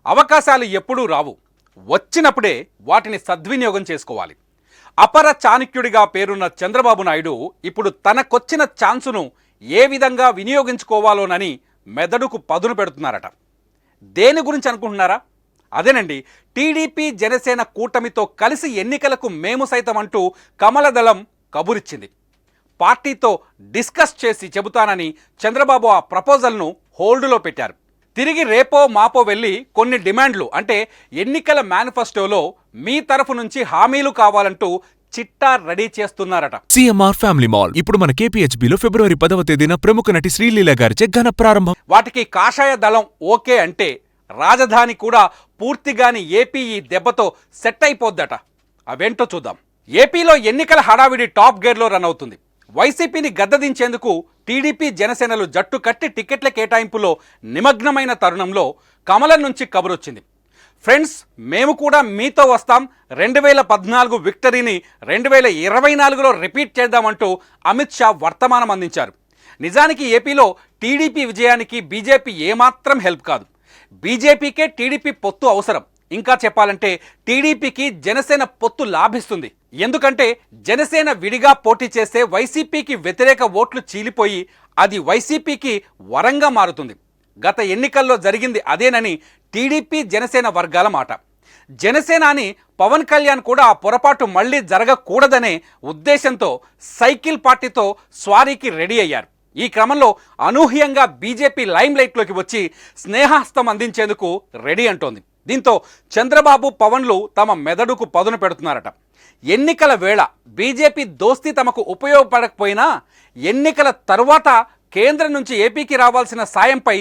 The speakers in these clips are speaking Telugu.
అవకాశాలు ఎప్పుడూ రావు, వచ్చినప్పుడే వాటిని సద్వినియోగం చేసుకోవాలి. అపర చాణక్యుడిగా పేరున్న చంద్రబాబు నాయుడు ఇప్పుడు తనకొచ్చిన ఛాన్సును ఏ విధంగా వినియోగించుకోవాలోనని మెదడుకు పదును పెడుతున్నారట. దేని గురించి అనుకుంటున్నారా? అదేనండి, టీడీపీ జనసేన కూటమితో కలిసి ఎన్నికలకు మేము సైతం అంటూ కమలదళం కబురిచ్చింది. పార్టీతో డిస్కస్ చేసి చెబుతానని చంద్రబాబు ఆ ప్రపోజల్ను హోల్డ్లో పెట్టారు. తిరిగి రేపో మాపో వెళ్ళి కొన్ని డిమాండ్లు అంటే ఎన్నికల మేనిఫెస్టోలో మీ తరఫు నుంచి హామీలు కావాలంటూ చిట్టా రెడీ చేస్తున్నారట. సిఎంఆర్ ఫ్యామిలీ మాల్ ఇప్పుడు మన కేపీహెచ్బీలో ఫిబ్రవరి 10వ తేదీన ప్రముఖ నటి శ్రీలీల గారిచే ఘన ప్రారంభం. వాటికి కాషాయ దళం ఓకే అంటే రాజధాని కూడా పూర్తిగాని ఏపీ ఈ దెబ్బతో సెట్ అయిపోద్దట. అవేంటో చూద్దాం. ఏపీలో ఎన్నికల హడావిడి టాప్ గేర్లో రన్ అవుతుంది. వైసీపీని గద్దదించేందుకు టీడీపీ జనసేనలు జట్టు కట్టి టికెట్ల కేటాయింపులో నిమగ్నమైన తరుణంలో కమలం నుంచి కబురొచ్చింది. ఫ్రెండ్స్, మేము కూడా మీతో వస్తాం, 2014 విక్టరీని 2024లో రిపీట్ చేద్దామంటూ అమిత్ షా వర్తమానం అందించారు. నిజానికి ఏపీలో టీడీపీ విజయానికి బీజేపీ ఏమాత్రం హెల్ప్ కాదు. బీజేపీకే టీడీపీ పొత్తు అవసరం. ఇంకా చెప్పాలంటే టీడీపీకి జనసేన పొత్తు లాభిస్తుంది. ఎందుకంటే జనసేన విడిగా పోటీ చేస్తే వైసీపీకి వ్యతిరేక ఓట్లు చీలిపోయి అది వైసీపీకి వరంగా మారుతుంది. గత ఎన్నికల్లో జరిగింది అదేనని టీడీపీ జనసేన వర్గాల మాట. జనసేన అని పవన్ కళ్యాణ్ కూడా ఆ పొరపాటు మళ్లీ జరగకూడదనే ఉద్దేశంతో సైకిల్ పార్టీతో స్వారీకి రెడీ అయ్యారు. ఈ క్రమంలో అనూహ్యంగా బీజేపీ లైమ్ లైట్లోకి వచ్చి స్నేహహస్తం అందించేందుకు రెడీ అంటోంది. దీంతో చంద్రబాబు పవన్లు తమ మెదడుకు పదును పెడుతున్నారట. ఎన్నికల వేళ బీజేపీ దోస్తీ తమకు ఉపయోగపడకపోయినా ఎన్నికల తరువాత కేంద్రం నుంచి ఏపీకి రావాల్సిన సాయంపై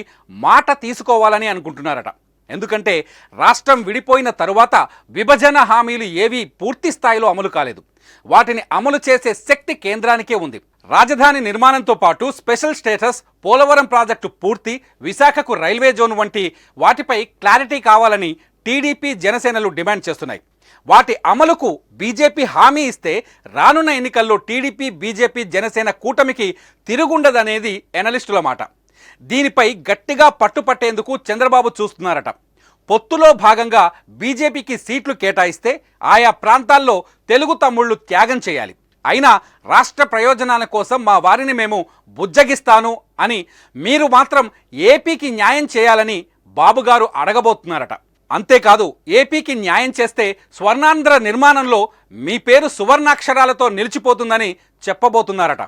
మాట తీసుకోవాలని అనుకుంటున్నారట. ఎందుకంటే రాష్ట్రం విడిపోయిన తరువాత విభజన హామీలు ఏవీ పూర్తి స్థాయిలో అమలు కాలేదు. వాటిని అమలు చేసే శక్తి కేంద్రానికే ఉంది. రాజధాని నిర్మాణంతో పాటు స్పెషల్ స్టేటస్, పోలవరం ప్రాజెక్టు పూర్తి, విశాఖకు రైల్వే జోన్ వంటి వాటిపై క్లారిటీ కావాలని టీడీపీ జనసేనలు డిమాండ్ చేస్తున్నాయి. వాటి అమలుకు బీజేపీ హామీ ఇస్తే రానున్న ఎన్నికల్లో టీడీపీ, బీజేపీ, జనసేన కూటమికి తిరుగుండదనేది ఎనలిస్టుల మాట. దీనిపై గట్టిగా పట్టుపట్టేందుకు చంద్రబాబు చూస్తున్నారట. పొత్తులో భాగంగా బీజేపీకి సీట్లు కేటాయిస్తే ఆయా ప్రాంతాల్లో తెలుగు తమ్ముళ్లు త్యాగం చేయాలి. అయినా రాష్ట్ర ప్రయోజనాల కోసం మా వారిని మేము బుజ్జగిస్తాను అని మీరు మాత్రం ఏపీకి న్యాయం చేయాలని బాబుగారు అడగబోతున్నారట. అంతేకాదు, ఏపీకి న్యాయం చేస్తే స్వర్ణాంధ్ర నిర్మాణంలో మీ పేరు సువర్ణాక్షరాలతో నిలిచిపోతుందని చెప్పబోతున్నారట.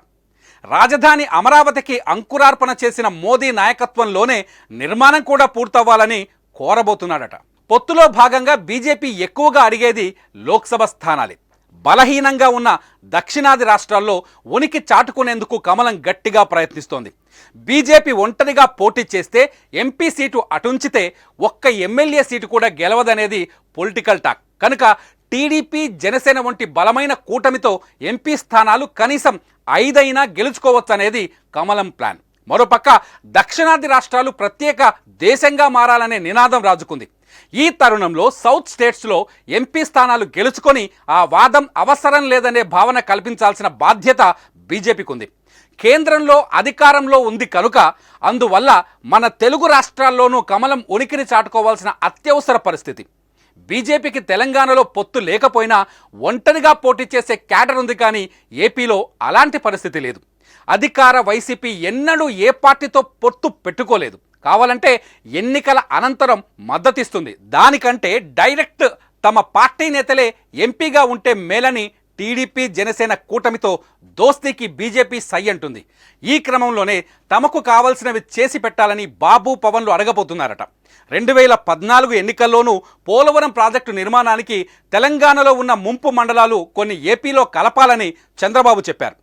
రాజధాని అమరావతికి అంకురార్పణ చేసిన మోదీ నాయకత్వంలోనే నిర్మాణం కూడా పూర్తవ్వాలని కోరబోతున్నాడట. పొత్తులో భాగంగా బీజేపీ ఎక్కువగా అడిగేది లోక్సభ స్థానాలే. బలహీనంగా ఉన్న దక్షిణాది రాష్ట్రాల్లో ఉనికి చాటుకునేందుకు కమలం గట్టిగా ప్రయత్నిస్తోంది. బీజేపీ ఒంటరిగా పోటీ చేస్తే ఎంపీ సీటు అటుంచితే ఒక్క ఎమ్మెల్యే సీటు కూడా గెలవదనేది పొలిటికల్ టాక్. కనుక టీడీపీ, జనసేన వంటి బలమైన కూటమితో ఎంపీ స్థానాలు కనీసం 5 అయినా గెలుచుకోవచ్చనేది కమలం ప్లాన్. మరోపక్క దక్షిణాది రాష్ట్రాలు ప్రత్యేక దేశంగా మారాలనే నినాదం రాజుకుంది. ఈ తరుణంలో సౌత్ స్టేట్స్లో ఎంపీ స్థానాలు గెలుచుకొని ఆ వాదం అవసరం లేదనే భావన కల్పించాల్సిన బాధ్యత బీజేపీకి ఉంది. కేంద్రంలో అధికారంలో ఉంది కనుక అందువల్ల మన తెలుగు రాష్ట్రాల్లోనూ కమలం ఉనికిని చాటుకోవాల్సిన అత్యవసర పరిస్థితి. బీజేపీకి తెలంగాణలో పొత్తు లేకపోయినా ఒంటరిగా పోటీ చేసే క్యాడర్ ఉంది, కానీ ఏపీలో అలాంటి పరిస్థితి లేదు. అధికార వైసీపీ ఎన్నడూ ఏ పార్టీతో పొత్తు పెట్టుకోలేదు. కావాలంటే ఎన్నికల అనంతరం మద్దతిస్తుంది. దానికంటే డైరెక్ట్ తమ పార్టీ నేతలే ఎంపీగా ఉంటే మేలని టీడీపీ, జనసేన కూటమితో దోస్తీకి బీజేపీ సై అంటుంది. ఈ క్రమంలోనే తమకు కావలసినవి చేసి పెట్టాలని బాబు, పవన్లు అడగబోతున్నారట. 2014 ఎన్నికల్లోనూ పోలవరం ప్రాజెక్టు నిర్మాణానికి తెలంగాణలో ఉన్న ముంపు మండలాలు కొన్ని ఏపీలో కలపాలని చంద్రబాబు చెప్పారు.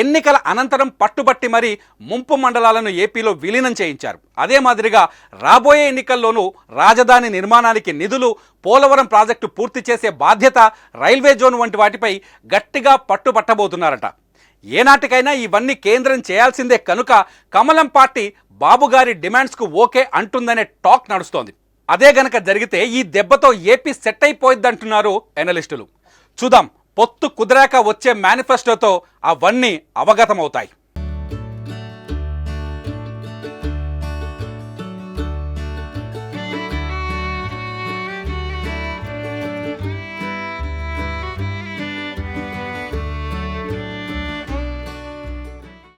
ఎన్నికల అనంతరం పట్టుబట్టి మరీ ముంపు మండలాలను ఏపీలో విలీనం చేయించారు. అదే మాదిరిగా రాబోయే ఎన్నికల్లోనూ రాజధాని నిర్మాణానికి నిధులు, పోలవరం ప్రాజెక్టు పూర్తి చేసే బాధ్యత, రైల్వే జోన్ వంటి వాటిపై గట్టిగా పట్టుబట్టబోతున్నారట. ఏనాటికైనా ఇవన్నీ కేంద్రం చేయాల్సిందే కనుక కమలం పార్టీ బాబుగారి డిమాండ్స్కు ఓకే అంటుందనే టాక్ నడుస్తోంది. అదే గనక జరిగితే ఈ దెబ్బతో ఏపీ సెట్ అయిపోయిద్దంటున్నారు ఎనలిస్టులు. చూద్దాం, పొత్తు కుదిరాక వచ్చే మేనిఫెస్టోతో అవన్నీ అవగతమవుతాయి.